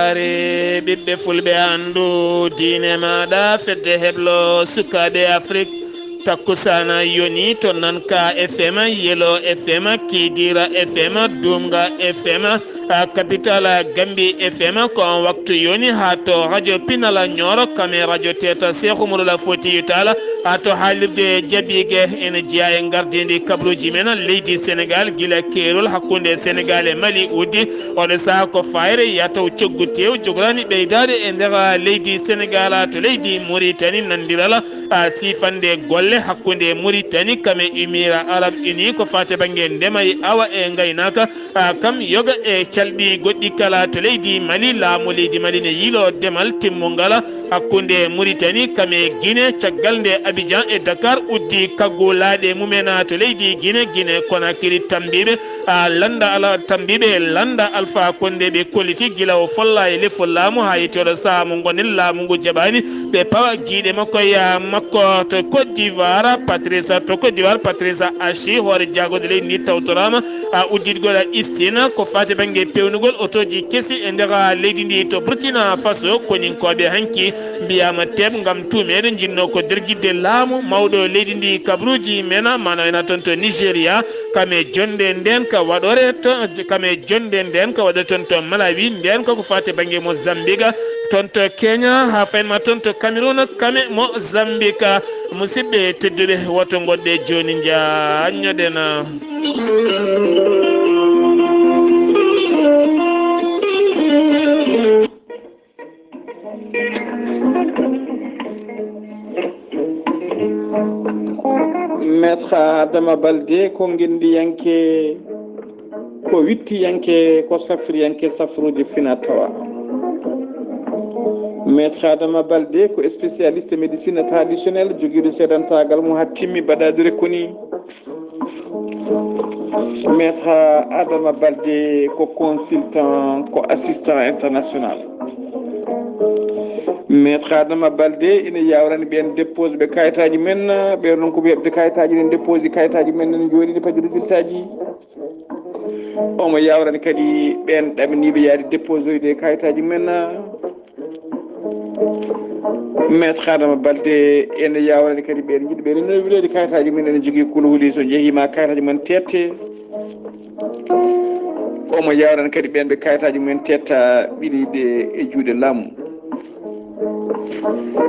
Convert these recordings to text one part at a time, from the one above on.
Weltaare ɓiɓɓe fulɓe andu diine maɗa fedde heblo sukaɓe Afrique takkusana yoni to nanka FM yelo FM kidira FM dumga FM capital Gambi FM ko waktu yoni ha to radio pinala nyoro kame radio teta Sekou Moulla Foti Talla ha to haalirde jabige ene jeeya e gardidi kabaruuji men leydi Sénégal gila kerol hakkunde Sénégal e Mali uddi oɗo saha ko fayre yataw coggu tew jogorani ɓeydade e nder leydi Sénégal to leydi Mauritanie nandirala sifande golle hakkunde Mauritanie kame umira Arab Uni ko fate banggue ndema e awa e gaynaka kam yoga e calɓi goɗɗi kala to leydi Mali laamu leydi Mali ne yiilo demal timmungala hakkunde Mauritanie kame Guinée caggal nde Abidjan e Dakar uddi kaggulaɗe mumena to leydi Guinée Conakry tambiɓe landa ala tambiɓe landa Alpha Condé ɓe kolliti gila o folla e lefo laamu ha yettoɗo saaha mo gonen laamu ngu jaɓani ɓe pawa jiiɗe makko ya makko to Côte d'Ivoire Patrice Achi hoore jagode leydi ndi tawtorama udditgol istina ko fate banggue pewnugol otoji keesi e nder leydi ndi to Burkina Faso koninkoɓe hanki mbiyama teɓ gam tumeɗe jinno ko derguidde laamu mawɗo leydi ndi kabaruuji mena mana ena toon to Nigéria kame jonde nden ka waɗore toon to Malawi nden koko fate banggue Mozambique toon to Kenya ha faynma toon to Cameroun kame Mozambique musidɓe tedduɓe woto goɗɗe joni jañoɗena maître Adama Baldé ko guindiyanke ko wittiyanke ko safriyanke safruji fina tawa maître Adama Baldé ko spécialiste médecine traditionnelle joguiɗo seedantagal mo ha timmi baɗadire koni maître Adama Baldé ko consultant ko assistant international maître Adama Baldé ina yawrani ɓen dépose ɓe kayitaji men ɓe noon ko wiyebde kayitaji ne dépose kayitaji men ne joni ne padi résultat ji omo yawrani kadi ɓen ɗaminiɓe yaade dépose oyde kayitaji men maître Adama Baldé ene yawrani kadi ɓen jiɗi ɓe renouvelede kayitaji men ene jogui kulhuli so jeehima kayitaji men tette omo yawrani kadi ɓen ɓe kayitaji men tetta ɓiɗiɗe e juuɗe laamu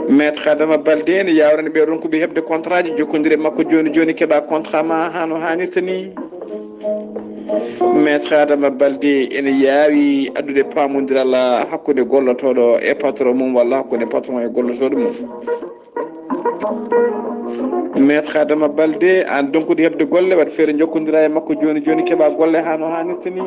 maître Adama Baldé ene yawrani ɓe ɗon ko ɓe hebde contrat ji jokkodire makko joni keeɓa contrat ma hano hannirta ni maître Adama Baldé ene yaawi addude pamodiral hakkude gollotoɗo e patron mum walla hakkude patron e gollotoɗo mum maître Adama Baldé an donkude hebde golle waɗa feere jokkodira e makko joni keeɓa golle hano hannirta ni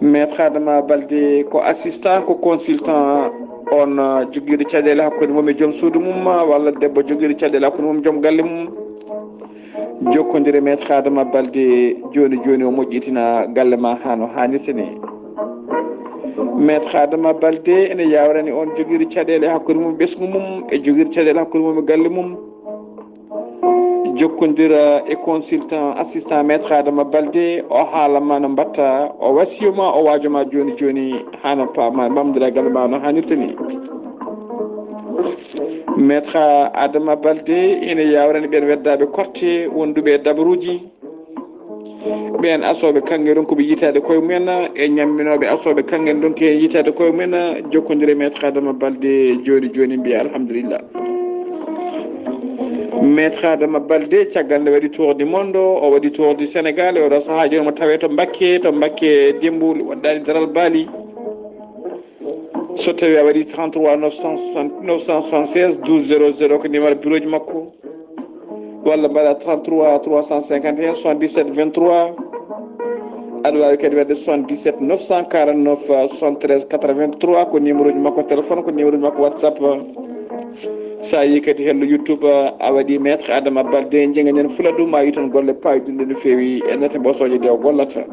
maître Adama Baldé ko assistant ko consultant on joguiɗo caɗele hakkude mum e joom suudu mum walla debbo joguiɗo caɗele hakkude mum joom galle mum jokkodire maître Adama Baldé joni o moƴƴitina galle ma hano hannirta ni maître Adama Baldé ene yawrani on joguiɗo caɗele hakkude mum ɓesgu mum e joguiɗo caɗele hakkude mum e galle mum jokkodira e consultant assistant maître Adama Baldé o haalama no mbatta o wasiyoma o wajoma joni hano pama mamdira galle ma no hannirta ni maître Adama Baldé ene yawrani ɓen weddaɓe korte wonduɓe e dabaruji ɓen asoɓe kanŋe ɗon koɓe yitade koye mumen e ñamminoɓe asoɓe kanŋe ɗon ke yitade koye mumen jokkodire maître Adama Baldé joni mbiya alhamdulillah maître Adama Baldé caggal nde waɗi tour du monde o waɗi tour du Sénégal oɗo saaha joni mo tawe to Mbacké Demboul waɗɗani daral Bali so tawi a waɗi 33 976 12 00 ko numéro bureau ji makko walla mbaɗa 33 351 77 23 aɗa wawi kadi wadde 77 949 73 83 ko numéro ji makko téléphone ko numéro ji makko WhatsApp sa yi kadi hello YouTube a waɗi maître Adama Baldé jenganen fuladum ma yi tan golle payidinde no fewi e nete bosoje ɗe o gollata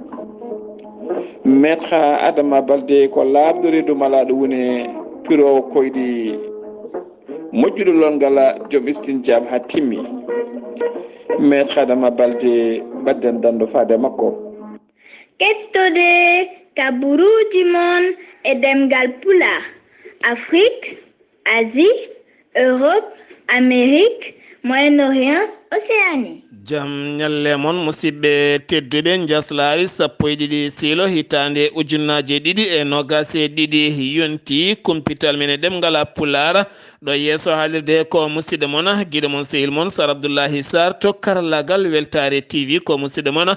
maître Adama Baldé ko laaɓɗo reedu malaɗo woni piro koyɗi moƴƴuɗo longal joom istin jaab ha timmi maître Adama Baldé badden dando faade makko kettode kabaruuji mon e ɗemngal pulaar. Afrique, Asie, Europe, Amérique, Moyen-Orient, Océanie. jam ñalle mon musidɓe tedduɓe njeslaare sappo e ɗiɗi siilo hitande ujunnaje ɗiɗi e nogas e ɗiɗi yonti kumpital men e ɗemngal pulaar ɗo yeeso haalirde ko musidɗo mon guiɗo mon sehil mon Sar Abdullaahi Saar to karallagal Weltaare TV ko musidɗo mon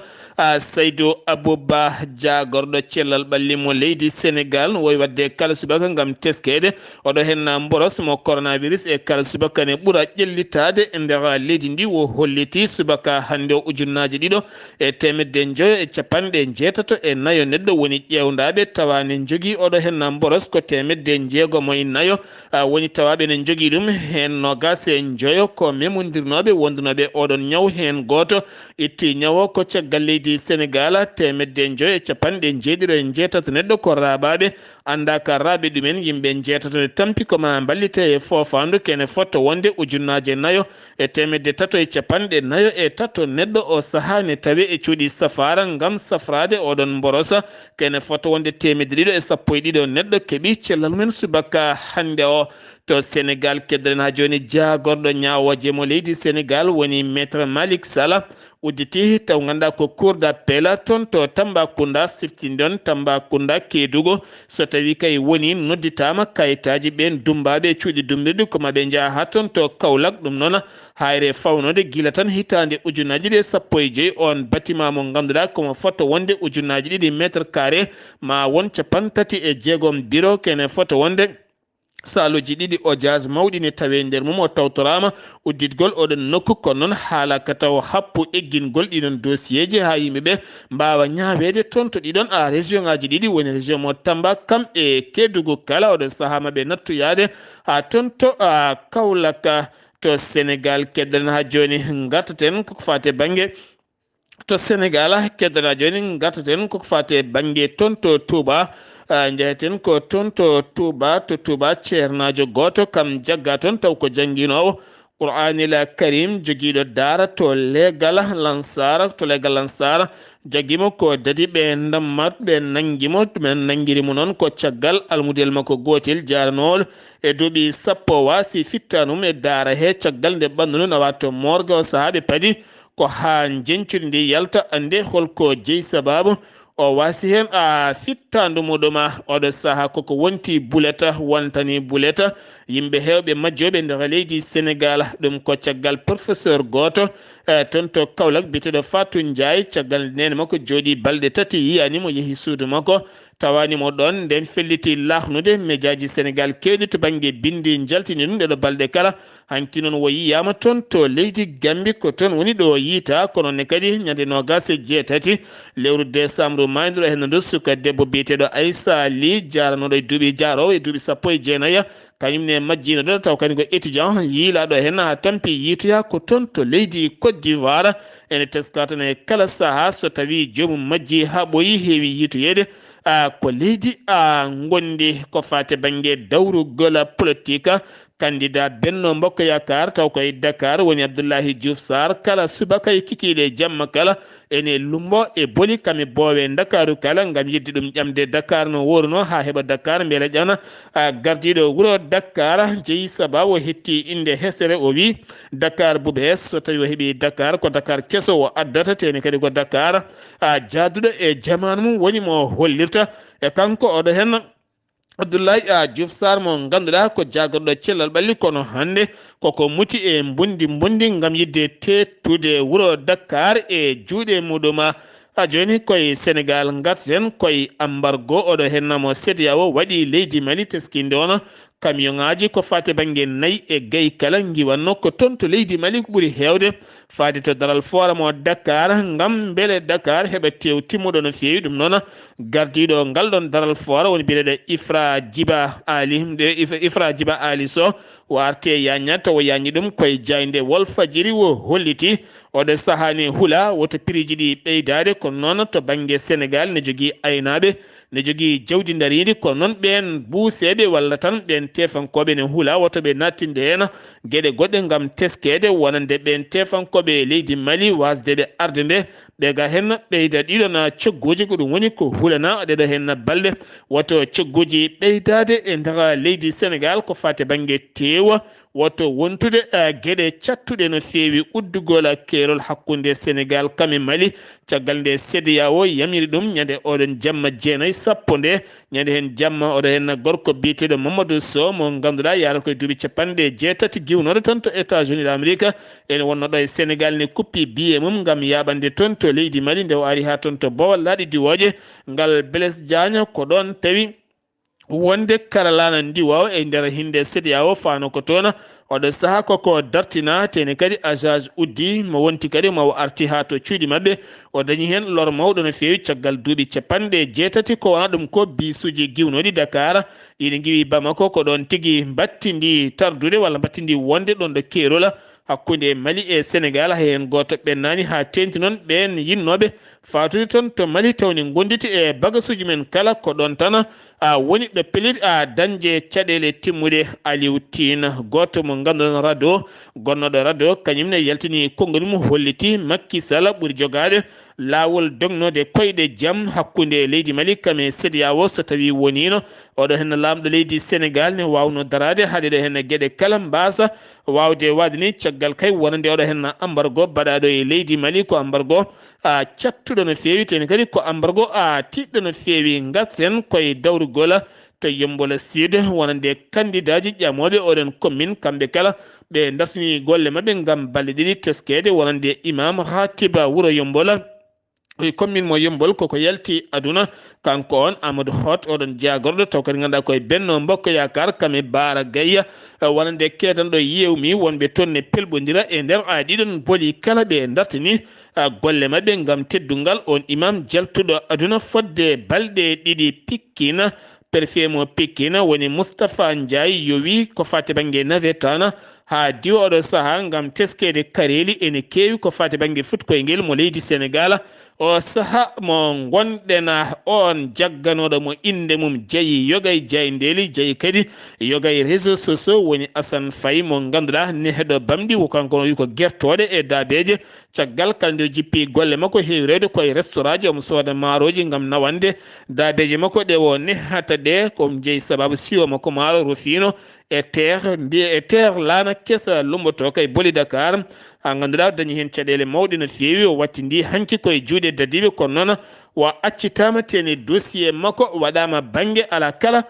Seydou Abouba jagorɗo cellal ɓalli mo leydi Sénégal wowi wadde kala subaka gam teskede oɗo henna boros mo coronavirus e kala subaka ne ɓuura ƴellitade e nder leydi ndi wo holliti subaka hannde o ujunnaje ɗiɗo e temedde joyo e capanɗe jeetato e nayo neɗɗo woni ƴewdaɓe tawa ne jogui oɗo henna boros ko temedde jeegomo e nayo woni tawaɓe ne jogui ɗum hen nogas e joyo ko memodirnoɓe wondunoɓe oɗon ñaw hen goto itti ñawo ko caggal leydi Sénégal temedde joyo e capanɗe jeeɗiɗo e jeetato neɗɗo ko rabaɓe anda ka raaɓe ɗumen yimɓe jeetato ne tampi koma ballite e fofandu kene fotta wonde ujunnaje nayo e temedde tato e capanɗe nayo e tato neɗɗo o saaha ne tawi e cuuɗi safara gam safrade oɗon borosa kene fotta wonde temedde ɗiɗo e sappo e ɗiɗo neɗɗo keeɓi cellal men subaka hannde o to Sénégal keddoren ha joni jagorɗo ñawoje mo leydi Sénégal woni maître Malick Sall udditi taw ganduɗa ko cour d'appel toon to Tambacounda siftindon Tambacounda Kédougou so tawi kay woni nodditama kayitaji ɓen dumbaɓe cuuɗi dumbiɗi ko maɓe jaaha ha toon to Kaolack ɗum noon hayre fawnode guila tan hitande ujunnaji ɗiɗi e sappo e joyyi on bâtiment mo ganduɗa komo fotta wonde ujunnaji ɗiɗi métre carré ma won capantati e jeegom bureau kene fotta wonde saloji ɗiɗi o jas mawɗi ne tawe nder mum o tawtorama udditgol oɗon nokku kono noon haalaka taw happu eggingol ɗiɗon dossier ji ha yimɓeɓe mbawa ñawede toon to ɗiɗon région ngaji ɗiɗi woni région mo Tamba kam e Kédougou kala oɗo saaha maɓe nattuyade ha toon to Kaolack to Sénégal keddoren ha joni gartaten koko fate banggue to Sénégal keddoren ha joni gartaten koko fate banggue toon to Touba jeyeten ko toon to Touba ceernajo goto kam jagga toon taw ko jangguinowo Qur'anil Karim joguiɗo daara to legal Lansar jaggimo ko dadi ɓe dammat ɓe nanguimo ɗumen nanguirimo noon ko caggal almudel makko gotel jaranowol e duuɓi sappo wasi fittanum e daara he caggal nde ɓandu nawa to morgue o saaha ɓe paadi ko ha jencude ndi yalta ande holko jeeyi sababu o wasi hen fittandu muɗuma oɗo saaha koko wonti buleta wontani buleta yimɓe hewɓe majjoɓe nder leydi Sénégal ɗum ko caggal professeur goto toon to Kaolack biteɗo Fatou Ndiaye caggal nene makko jooɗi balɗe tati yiyanimo yeehi suudu makko tawanimo ɗon nden felliti lahnude médiaji Sénégal kewɗi to banggue bindi jaltini ɗum ɗeɗo balɗe kala hanki noon wo yiyama toon to leydi Gambie ko toon woni ɗo yiita kono ne kadi ñande nogas e jeetati lewru décembre mayduɗo hen ndu suka debbo biyeteɗo Aissa Ly jaranoɗo e duuɓi jarowo e duuɓi sappo e jeenayya kañumne majjino ɗo taw kadi ko étudiant yiilaɗo hen ha tampi yiitoya ko toon to leydi Côte d'Ivoire ene teska tan e kala saaha so tawi jomum majji ha ɓooyi heewi yiitoyede ko leydi gondi ko fate banggue dawrugol politique candidat Benno Bokk Yakar taw koye Dakar woni Abdullaahi Saar kala subaka e kikiɗe jamma kala ene lumbo e boli kame boowe Dakaru kala gam yidde ɗum ƴamde Dakar no woruno ha heeɓa Dakar beele ƴana gardiɗo wuuro Dakar jeeyi sababu o hetti inde hesere o wi Dakar buɓe so tawi o heeɓi Dakar ko Dakar keso o addata tene kadi ko Dakar jadduɗo e jamanu mum woni mo hollirta e kanko oɗo hen Abdullaahi Saar mo ganduɗa ko jagorɗo cellal ɓalli kono hannde koko muti e mbundi gam yidde tettude wuuro Dakar e juuɗe muɗum ha joni koye Sénégal garten koye embargo oɗo hennamo CEDEAO waɗi leydi Mali teskinde ono camion ngaji ko fate banggue nayyi e gayi kala giwanno ko toon to leydi Mali ko ɓuuri hewde faade to daral forum o Dakar gam beele Dakar heɓa tew timmuɗo no fewi ɗum noon gardiɗo ngal ɗon daral forum woni biyeɗo Ifra Djiba Ali Sow o arte yañat taw yañi ɗum koye jayde Walfadjiri wo holliti oɗo sahani huula woto piriji ɗi ɓeydade kono noon to banggue Sénégal ne jogui aynaɓe ne jogii jawdi ndariidi ko noon ɓen buuseeɓe walla tan ɓen tefankoɓe ne huula woto ɓe nattinde heen geɗe goɗɗe ngam teskede wonande ɓen tefankoɓe leydi Mali wasdeɓe arde nde ɓe ga hen ɓeyda ɗiɗon cogguji ko ɗum woni ko hulana ɗeɗo hen balɗe woto cogguji ɓeydade e nder leydi Sénégal ko fate banggue teewa woto wontude gueɗe cattuɗe no feewi uddugol keerol hakkunde Sénégal kame Mali caggal nde CEDEAO yamiri ɗum ñande oɗon jamma jeenayyi sappo nde ñande hen jamma oɗo hen gorko biyeteɗo Mamadou Sow mo ganduɗa yara koye duuɓi capanɗe jeetati giwnoɗo toon to États-Unis d'Amérique ene wonno ɗo e Sénégal ne kuppi biye mum gam yaɓande toon to leydi Mali nde o ari ha toon to Bawol laaɗi diwoje ngal Blaise Diagne ko ɗon tawi wonde karalana ndiwaw e nder hinde CEDEAO fano ko toon oɗo saaha koko dartina tene kadi agage uddi mo wonti kadi mo arti ha to cuuɗi mabɓe o dañi hen lor mawɗo no fewi caggal duuɓi capanɗe jeetati ko wona ɗum ko bisuji giwnoɗi Dakar ɗiɗi giwi Bamako ko ɗon tigui battindi tardude walla battindi wonde ɗon ɗo keerola hakkunde Mali e Sénégal hen goto ɓennani ha tenti noon ɓen yinnoɓe fatude toon to Mali tawni gonditi e bagasuji men kala ko ɗon tan woni ɗo pelit dañde caɗele timmude Aliou Tine goto mo ganduɗon radio gonnoɗo radio kañumne yaltini konngol mum holliti Macky Sall ɓuuri jogade lawol dognode koyɗe jaam hakkunde leydi Mali kame CEDEAO so tawi wonino oɗo hen lamɗo leydi Sénégal ne wawno darade haade ɗo hen gueɗe kala mbasa wawde wadde ni caggal kay wonande oɗo hen embargo baɗaɗo e leydi Mali ko embargo cattuɗo no fewi teni kadi ko embargo tiɗɗo no fewi garten koye dawrugol to Yeumbeul Sud wonande candidat ji ƴamoɓe oɗon commune kamɓe kala ɓe darsini golle mabɓe gam balɗe ɗiɗi teskede wonande imam Ratiba wuuro Yeumbeul commune mo Yeumbeul koko yalti aduna kanko on Amadou Hott oɗon jagorɗo taw kadi ganduɗa koye Benno Bokk Yakar kame Bara Gaya wonande kedanɗo yewmi wonɓe toon ne pelɓodira e nder ɗiɗon booli kala ɓe dartini golle mabɓe gam teddungal on imam jaltuɗo aduna fodde balɗe ɗiɗi Pikkina préfet mo Pikkina woni Moustapha Ndiaye yowi ko fate banggue navetana ha diwa oɗo saaha gam teskede kareli ene kewi ko fate banggue futkoyngel mo leydi Sénégal o saaha mo gonɗen on jagganoɗo mo inde mum Jeeyi Yogay Jayndeli jeeyi kadi Yogay réseau sociaux woni Assane Faye mo ganduɗa neheɗo bamɗi kanko wi ko guertoɗe e dabeje caggal kala nde jippi golle makko hewrede koye restaurant ji omo sooda maaroji gam nawande dabeje makko ɗe o nehata ɗe komo jeeyi sababu siwo makko maaro rufino e terre laana kesa lumboto kay boli Dakar ha ganduɗa dañi hen caɗele mawɗe no fewi o wattindi hanki koye juuɗe dadiɓe kono noon o accitama tene dossier makko waɗama banggue ala kala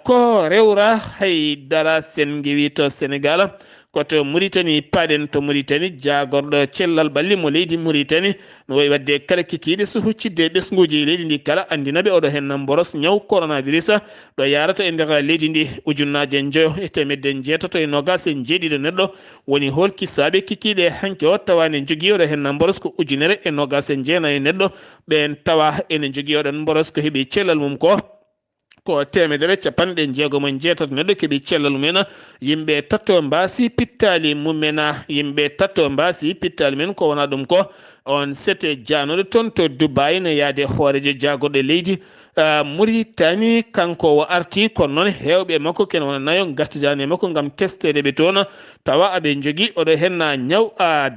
ko rewra haydara sen gewi to Sénégal koto Mauritanie paɗen to Mauritanie jagorɗo cellal ɓalli mo leydi Mauritanie no wayi wadde kala kikiɗe so huccidde ɓesguji leydi ndi kala andinaɓe oɗo hen boros ñaw coronavirus ɗo yarata e nder leydi ndi ujunnaje joyo e temedde jeetato e nogas e jeeɗiɗo neɗɗo woni hol kisaɓe kikiɗe hanke o tawa ne jogui oɗo hen boros ko ujunere e nogas e jeenayyi e neɗɗo ɓen tawa ene jogui oɗon boros ko heeɓi cellal mum ko temedere capanɗe jeegom e jeetato neɗɗo keeɓi cellal mumen yimɓe tatto mbasi pittali mumen yimɓe tatto mbasi pittali men ko wona ɗum ko on sete janoɗo toon to Dubai ne yaade hoorejo jagorɗo leydi Mauritanie kanko o arti kono noon hewɓe makko ken wona nayo gartidani e makko gam testede ɓe toon tawa aɓe jogui oɗo hen ñaw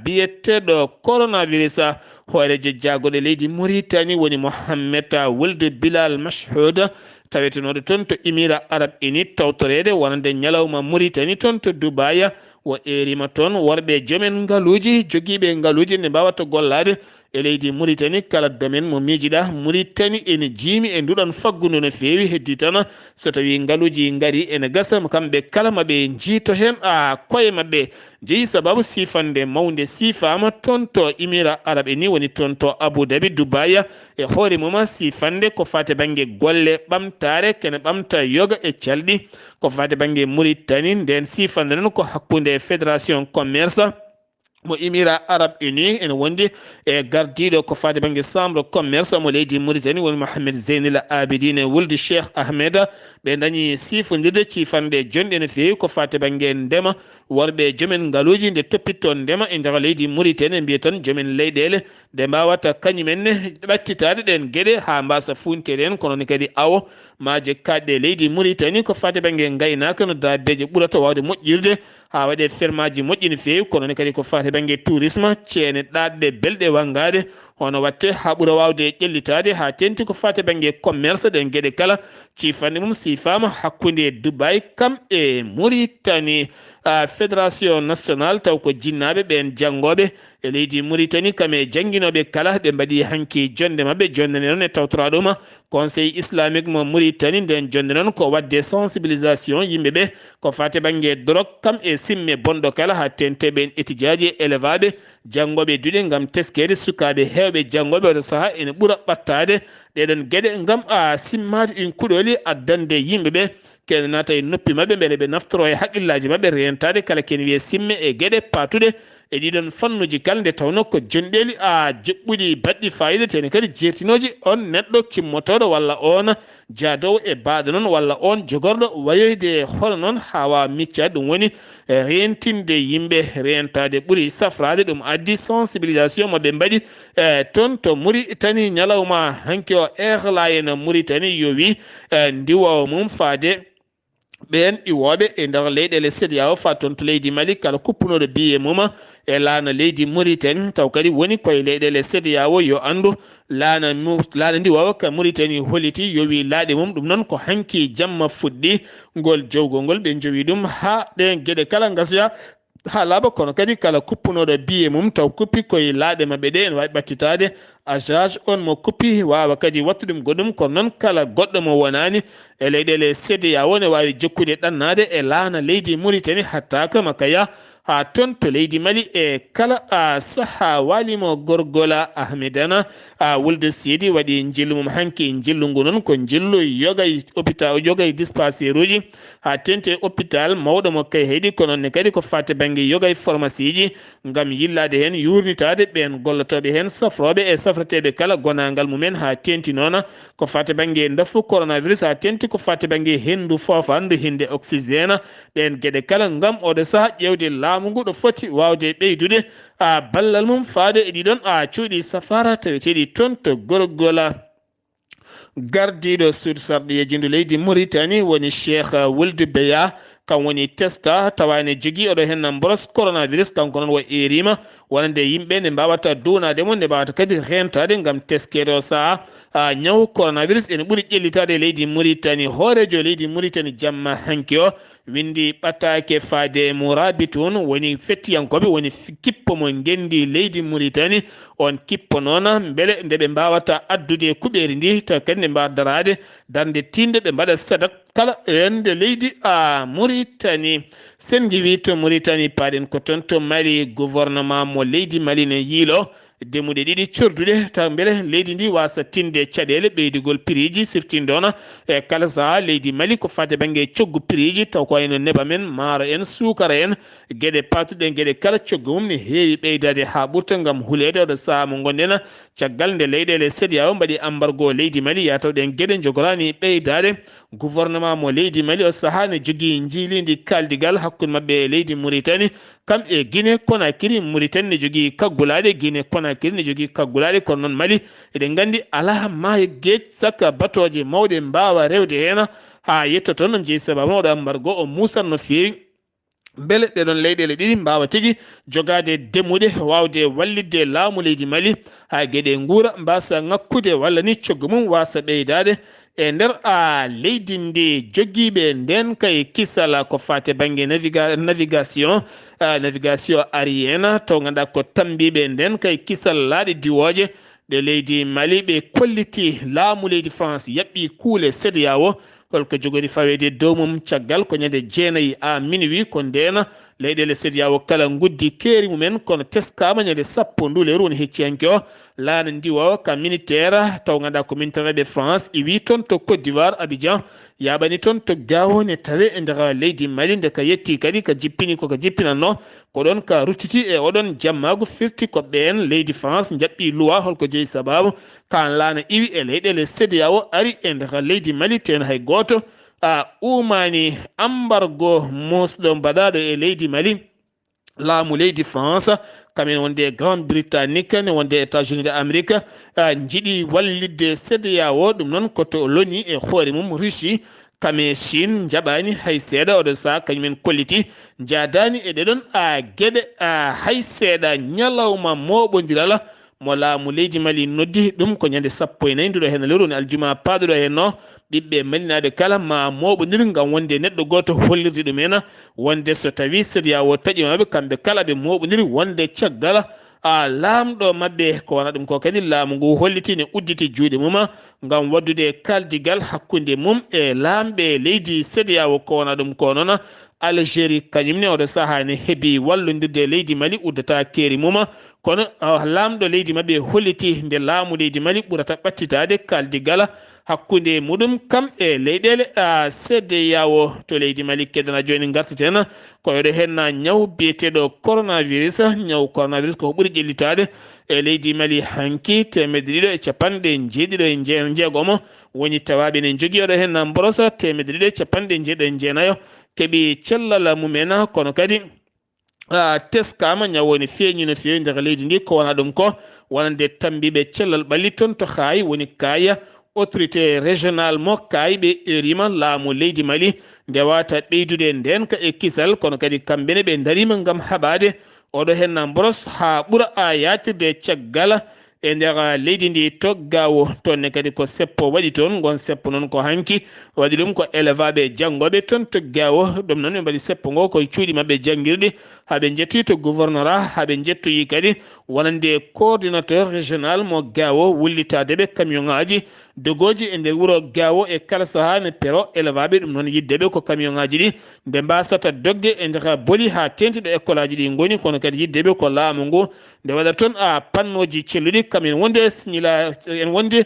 biyeteɗo coronavirus hoorejo jagorɗo leydi Mauritanie woni Mohammed Wuld Bilal Mashhoud tawetenoɗo toon to Émirats Arabes Unis tawtorede wonande Ñalawma Mauritanie toon to Dubai o erima toon worɓe joomen ngaluji joguiɓe ngaluji ne mbawata gollade e leydi Mauritanie kala domaine mo miijiɗa Mauritanie ene jiimi e nduɗon faggudu no fewi heddi tan so tawi ngaluji gaari ene gasa kamɓe kala maɓe jiito hen koye mabɓe jeeyi sababu sifande mawde sifama toon to Émirats Arabes Unis woni toon to Abu Dhabi Dubai e hoore mum sifande ko fate banggue golle ɓamtare kene ɓamta yoga e calɗi ko fate banggue Mauritanie nden sifande noon ko hakkude fédération commerce mo Émirats Arabes Unis ene wondi e gardiɗo ko fade banggue chambre commerce mo leydi Mauritanie woni Mohamed Zeynil Abidine wulde Cheikh Ahmed ɓe dañi sifodirde cifanɗe jonɗe no fewi ko fate banggue ndema worɓe joomen ngaaluji nde toppitto ndema e nder leydi Mauritanie mbiya tan joomen leyɗele nde mbawata kañumenne ɓattitade ɗen gueɗe ha mbasa funtede en kono ni kadi awo maje kaɗɗe leydi Mauritanie ko fate banggue gaynaka no dabeje ɓurata wawde moƴƴirde ha waɗe fermaji moƴƴi no fewi kono ni kadi ko fate banggue tourisme ceene ɗaɗɗe belɗe wangade hono watte ha ɓuura wawde ƴellitade ha tenti ko fate banggue commerce ɗen gueɗe kala cifanɗe mum sifama hakkude Dubai kam e Mauritanie fédération nationale taw ko jinnaɓe ɓen janggoɓe e leydi Mauritanie kam e jangguinoɓe kala ɓe mbaɗi hanki jonde mabɓe jondene noon e tawtora ɗuma conseil islamique mo Mauritanie nden jonde noon ko wadde sensibilisation yimɓeɓe ko fate banggue drogue kam e simme bonɗo kala ha tenteɓe en étudiaji e élevaɓe janggoɓe duɗe gam teskede sukaɓe hewɓe janggoɓe oto saaha ene ɓuura ɓattade ɗeɗon gueɗe gam simmade ɗin kuuɗoli addande yimɓeɓe kene nata e noppi mabɓe beele ɓe naftoro e haqqillaji mabɓe rentade kala ken wiye simme e gueɗe patuɗe e ɗiɗon fannuji kala nde tawno ko jonɗeli joɓɓuɗi baɗɗi fayida tene kadi jertinoji on neɗɗo cimmotoɗo walla on jaadowo e baɗo noon walla on jogorɗo wayoyde hono noon ha wawa miccade ɗum woni rentinde yimɓe rentade ɓuuri safrade ɗum addi sensibilisation moɓe mbaɗi toon to Mauritanie ñalawma hanki o erlayen Mauritanie yo wi ndiwowo mum faade ɓen iwoɓe e nder leyɗele CEDEAO fa toon to leydi Mali kala kuppunoɗo biye muma e laana leydi Mauritanie taw kadi woni koye leyɗele CEDEAO yo andu laana ndi wawa ka Mauritanie holliti yo wi laaɗe mum ɗum noon ko hanki jamma fuɗɗi ngol jowgol ngol ɓe jowi ɗum ha ɗen gueɗe kala gasuya ha laaɓa kono kadi kala kuppunoɗo biye mum taw kuppi koye laaɗe mabɓe ɗe ene wawi ɓattitade agage on mo kuppi wawa kadi wattu ɗum goɗɗum kono noon kala goɗɗo mo wonani e leyɗele CEDEAO ne wawi jokkude ɗannade e laana leydi Mauritanie hattaka makaya ha toon to leydi Mali e kala saaha walimo gorgola Ahmedana wulde seydi waɗi jillu mum hanki jillu ngu noon ko jillu yogay hôpital yogay dispensaire uji ha tente hôpital mawɗo mo kay heeɗi kono ne kadi ko fate banggue yogay pharmacie ji gam yillade hen yurnitade ɓen gollotoɓe hen safroɓe e safrateɓe kala gonagal mumen ha tenti noon ko fate banggue dafu coronavirus ha tenti ko fate banggue hendu fofandu hinde oxygéne ɗen gueɗe kala gam oɗo saaha ƴewde laamu ngu ɗo foti wawde ɓeydude ballal mum faade e ɗiɗon cuuɗi safara taweteɗi toon to gorgola gardiɗo suudu sarɗo yejindu leydi Mauritanie woni Cheikh Wulde Beya kam woni testa tawani jogui oɗo hen boros coronavirus kanko noon wo erima wonande yimɓe nde mbawata duwnade mum nde mbawata kadi rentade gam teskede o saaha ñaw coronavirus ene ɓuuri ƴellitade leydi Mauritanie hoorejo leydi Mauritanie jamma hanki o windi ɓatake faade mourabitoun woni fettiyankoɓe woni kippo mo gendi leydi Mauritanie on kippo noon beele nde ɓe mbawata addude kuɓeri ndi taw kadi nde mbawa darade darde tinde ɓe mbaɗa sadak kala rende leydi Mauritanie sen giwi to Mauritanie paɗen ko toon to Mali gouvernement mo leydi Mali ne yiilo demuɗe ɗiɗi corduɗe taw beele leydi ndi wasa tinde caɗele ɓeydigol prix siftinde ona e kala saaha leydi Mali ko fate banggue coggu prix ji taw ko wayno neba men maaro en sukara en gueɗe patuɗe gueɗe kala coggu mum ne heewi ɓeydade ha ɓurta gam hulede oɗo saaha mo gonɗen caggal nde leyɗele CEDEAO mbaɗi embargo leydi Mali yatawɗen gueɗe jogorani ɓeydade gouvernement mo leydi Mali o saaha ne jogui jiilidi kaldigal hakkude mabɓe e leydi Mauritanie kam e Guinée Conakry Mauritanie ne jogui kaggulade Guinée Conakry ne jogui kaggulade kono noon Mali eɗen gandi ala maayo gueej sakka batoje mawɗe mbawa rewde hen ha yetto toon ɗum jeeyi sababu oɗo embargo o musan no fewi beele ɗeɗon leyɗele ɗiɗi mbawa tigui jogade demuɗe wawde wallidde laamu leydi Mali ha gueɗe guura mbasa ngakkude walla ni coggu mum wasa ɓeydade e nder leydi ndi jogiiɓe nden kay kisala ko fate banggue navigation aérienne taw ganduɗa ko tambiɓe nden kay kisal laaɗe diwoje ɗe leydi Mali ɓe kolliti laamu leydi France yaɓɓi kuule CEDEAO holko jogori fawede dow mum caggal ko ñande jeenayi minuit ko ndena leyɗele CEDEAO kala guddi keeri mumen kono teskama ñande sappo nduleru woni hecciyanke o laana ndiwo ka militaire taw ganduɗa ko militaire France iwi toon to Côte d'Ivoire Abidjan yaɓani toon to gawo ne tawe e nder leydi Mali nde ka yetti kadi ka jippini koko jippinanno ko ɗon ka ruttiti e oɗon jammagu firti koɓɓe en leydi France jaɓɓi loi holko jeeyi sababu kan laana iwi e leyɗele CEDEAO ari e nder leydi Mali ten hay goto a umani embargo musɗo mbaɗaɗo e leydi Mali laamu leydi France kamen wonde Grande Britannique ne wonde États-Unis d'Amérique jiiɗi wallidde CEDEAO ɗum noon koto loni e hoore mum Russie kame Chine jaɓani hay seeɗa oɗo saha kañumen kolliti jadani e ɗeɗon gueɗe hay seeɗa ñalawma moɓodiral mo laamu leydi Mali noddi ɗum ko ñande 14 nduɗo hen lewru woni aljuma paɗuɗo hen no ɓiɓɓe malinaɓe kala ma moɓodir gam wonde neɗɗo goto hollirde ɗumen wonde so tawi CEDEAO taƴimaɓe kamɓe kala ɓe moɓodiri wonde caggal laamɗo mabɓe ko wona ɗum ko kadi laamu ngu holliti ne udditi juuɗe mum gam waddude kaldigal hakkude mum e laamɓe leydi CEDEAO ko wona ɗum ko noon Algérie kañumne oɗo saaha ne heeɓi wallodirde leydi Mali uddata keeri mum kono laamɗo leydi mabɓe holliti nde laamu leydi Mali ɓurata ɓattitade kaldigal hakkude muɗum kam e leyɗele CEDEAO to leydi Mali kedana joni garteten koyoɗo hen ñaw biyeteɗo coronavirus ñaw coronavirus ko ɓuuri ƴellitade e leydi Mali hanki 250 woni tawaɓe ne jogui oɗo hen mborosa 250 keeɓi cellal mumen kono kadi teskama ñaw woni feeñi no feewi nder leydi ndi ko wona ɗum ko wonande tambiɓe cellal ɓalli toon to Haay woni Kaya autorité régional mo Kay ɓe erima laamu leydi Mali nde wata ɓeydude ndenka e kisal kono kadi kamɓene ɓe darima gam haɓade oɗo hen boros ha ɓuura yatirde caggal e nder leydi ndi to gawo tonne kadi ko seppo waɗi toon gon seppo noon ko hanki waɗi ɗum ko élevaɓe janggoɓe toon to gawo ɗum noon ɓe mbaɗi seppo ngo koye cuuɗi mabɓe jangguirɗi haɓe jetti to gouvernorat haɓe jettoyi kadi wonande coordinateur régional mo gawo wullitadeɓe camion ngaji dogoji e nder wuuro gawo e kala saaha ne pero élevaɓe ɗum noon yiddeɓe ko camion ngaji ɗi nde mbasata dogde e nder booli ha tentiɗo école aji ɗi goni kono kadi yiddeɓe ko laamu ngu nde waɗata toon pannoji celluɗi kamen wonde en wonde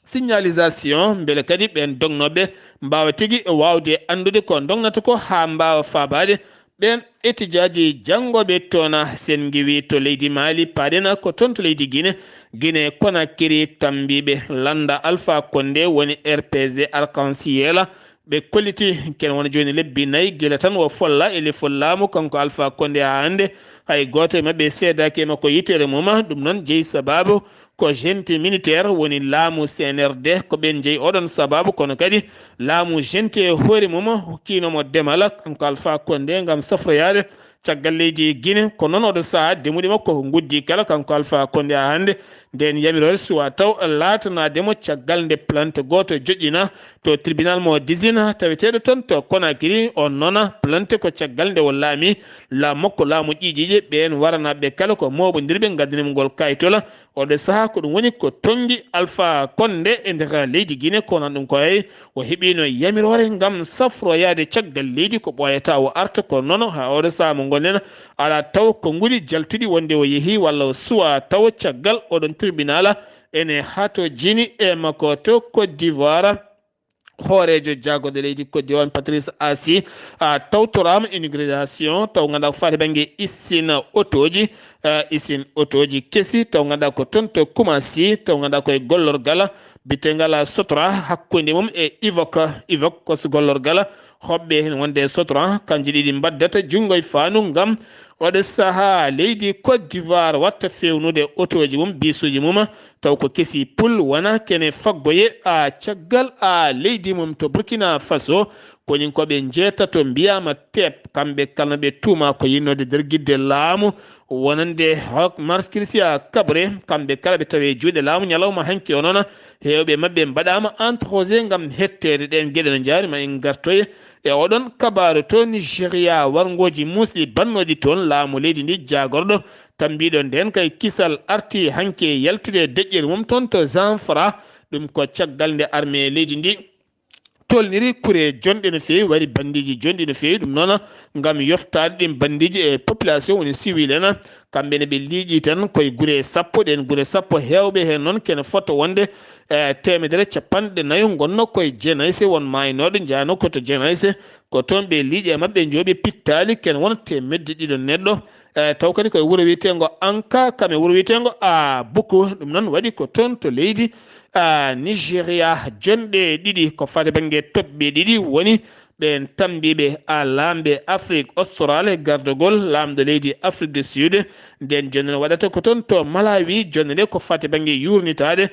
signalisation beele kadi ɓen dognoɓe mbawa tigui wawde andude ko dognata ko ha mbawa fabade ɓen étudiaji janggoɓe toona sen giwi to leydi Mali paɗena ko toon to leydi Guinée Conakry tambiɓe landa Alpha Condé woni RPG arc-en-ciel ɓe kolliti ken wona joni lebbi 4 guila tan o folla ele follamo kanko Alpha Condé ha hande hay goto e mabɓe seedaki e makko yitere mum ɗum noon jeeyi sababu ko gente militaire woni laamu CNRD ko ɓen jeeyi oɗon sababu kono kadi laamu gente hoore mum hokkinomo demal kanko Alpha Condé gam safroyade caggal leydi Guinée ko noon oɗo saaha demuɗe makko ko guddi kala kanko Alpha Condé ha hande nden yamirore suwa taw laatanademo caggal nde plante goto joƴƴina to tribunal mo disine taweteɗo toon to Conakry on noon plante ko caggal nde o laami la makko laamu ƴiƴiƴe ɓen waranaɓe kala ko moɓodirɓe gaddanimo ngol kayitola oɗo saaha ko ɗum woni ko tongi Alpha Condé e nder leydi Guinée ko nan ɗum ko hay o heeɓino yamirore gam safroyade caggal leydi ko ɓoyata o arta ko noon ha oɗo saaha mo gonnen ala taw ko nguli jaltuɗi wonde o yeehi walla o suwa taw caggal oɗon tribunal ene hato jini e makko to Côte d'Ivoire hoorejo jagode leydi Côte d'Ivoire Patrice Assi tawtorama inauguration taw ganduɗa ko fati banggue usine autoji kesi taw ganduɗa ko toon to Koumassi taw ganduɗa koye gollorgal bitegal Sotra hakkude mum e Ivoque ko so gollorgal hoɓɓe hen wonde Sotra kanji ɗiɗi mbaddata jungo e faanu gam oɗo saaha leydi Côte d'Ivoire watta fewnude autoji mum bisuji mum taw ko kesi pul wona kene faggoye caggal leydi mum to Burkina Faso konin koɓe jeetato mbiyama tep kamɓe kalno ɓe tuuma ko yinnode nder guidde laamu wonande Marskirsia Kabre kamɓe kala ɓe tawe juuɗe laamu ñalawma hanki o noon hewɓe mabɓe mbaɗama introsé gam hettede ɗen gueɗe no jaari ma en gartoye e oɗon kabaru to Nigéria wargoji musli bannoɗi toon laamu leydi ndi jagorɗo tambiɗo nden kay kisal arti hanke yaltude deƴƴere mum toon to Zamfara ɗum ko caggal nde armée leydi ndi tolniri kure jonɗe no feewi waɗi bandiji jonɗi no feewi ɗum noon ngam yoftade ɗin bandiji e population woni civil en kamɓene ɓe liiƴi tan koye guure sappo ɗen guure sappo hewɓe hen noon kene fota wonde temedere capanɗe nayo gonno koye jeenayse won maynoɗo jano koto jeenayse ko toon ɓe liiƴi e mabɓe jooɓi pittali ken wona temedde ɗiɗo neɗɗo taw kadi koye wuuro wiyetengo anka kame wuuro wiyetengo a buku ɗum noon waɗi ko toon to leydi Nigéria jonɗe ɗiɗi ko fate banggue toɓɓe ɗiɗi woni ɓen tambiɓe lamɓe Afrique australe gardogol lamɗo leydi Afrique du Sud nden jonne waɗata ko toon to Malawi jonne ɗe ko fate banggue yurnitade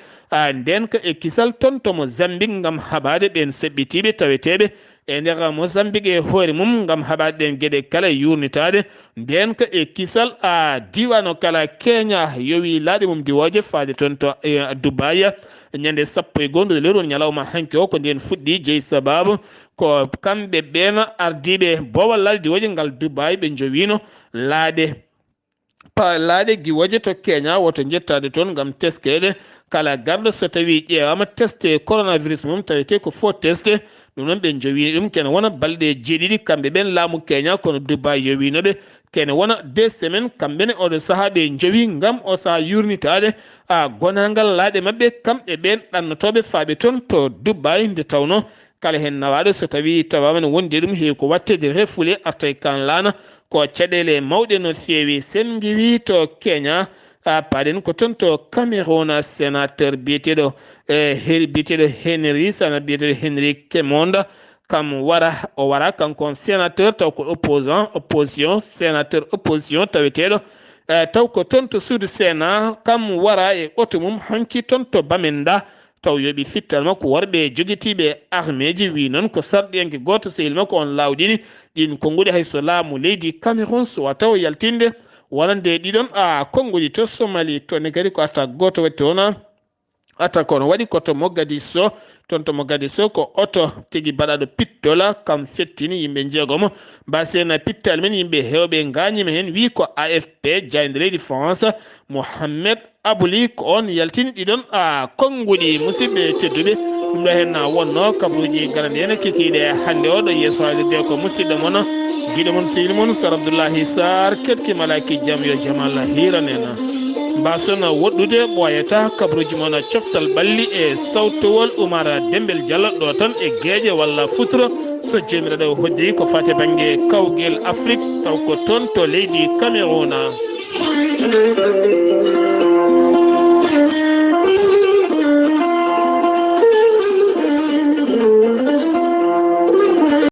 nden ko e kisal toon to Mozambique gam haɓade ɓen seɓɓitiɓe taweteɓe e nder Mozambique e hoore mum gam haɓade ɗen gueɗe kala yurnitade nden ko e kisal diwano kala Kenya yowi laaɗi mum diwoje faade toon to Dubai ñande sappo e gonɗo lewru ñalawma hanki o ko nden fuɗɗi jeeyi sababu ko kamɓe ɓen ardiɓe bowal diwoje ngal Dubai ɓe jowino laaɗe giwoje to Kenya woto jettade toon gam teskede kala garɗo so tawi ƴeewama testé coronavirus mum tawete ko faux testé ɗum noon ɓe jowini ɗum kene wona balɗe jeeɗiɗi kamɓe ɓen laamu Kenya kono Dubai yowinoɓe kene wona 2 semaines kamɓene oɗo saaha ɓe jowi gam o saaha yurnitade gonagal laaɗe mabɓe kamɓe ɓen ɗannotoɓe faaɓe toon to Dubai nde tawno kala hen nawaɗo so tawi tawama ne wondi ɗum heewi ko wattede refule artay kan laana ko caɗele mawɗe no feewi sen giwi to Kenya paɗen ko toon to Cameroun sénateur biyeteɗo Henry sénateur biyeteɗo Henry Kemonda kam o wara kankon sénateur taw ko opposition sénateur opposition taweteɗo taw ko toon to suudu Sénat kam wara e auto mum hanki toon to Bamenda taw yoɓi fittal makko worɓe joguitiɓe armée ji wi noon ko sarɗiyanke goto sehil makko on lawɗini ɗin konguɗi hayso laamu leydi Cameroun so taw yaltinde wonande ɗiɗon konguɗi to Somalie toon kadi ko attaque goto waɗi toon attaque on waɗi koto Mogadiscio toon to Mogadiscio ko auto tigui baɗaɗo pittola kam fettini yimɓe jeegomo mbasen pittal men yimɓe hewɓe gañima hen wi ko AFP jayde leydi France Mohamed Abouli ko on yaltini ɗiɗon konguɗi musidɓe tedduɓe ɗum ɗo hen wonno kabaruuji garande hen kikiɗe hannde o ɗo yesso halirde ko musidɗo moon guiɗo moon sehil moon Sar Abdullaahi Saar ketki malaki jaam yo jaam Allah hiranena mbason woɗɗude ɓoyata kabaruuji moon coftal ɓalli e sawtawol Oumar Dembel Diallo ɗo tan e gueeƴe walla futuro so jomiraɗo hoddi ko fate banggue kawguel Afrique taw ko toon to leydi Cameroun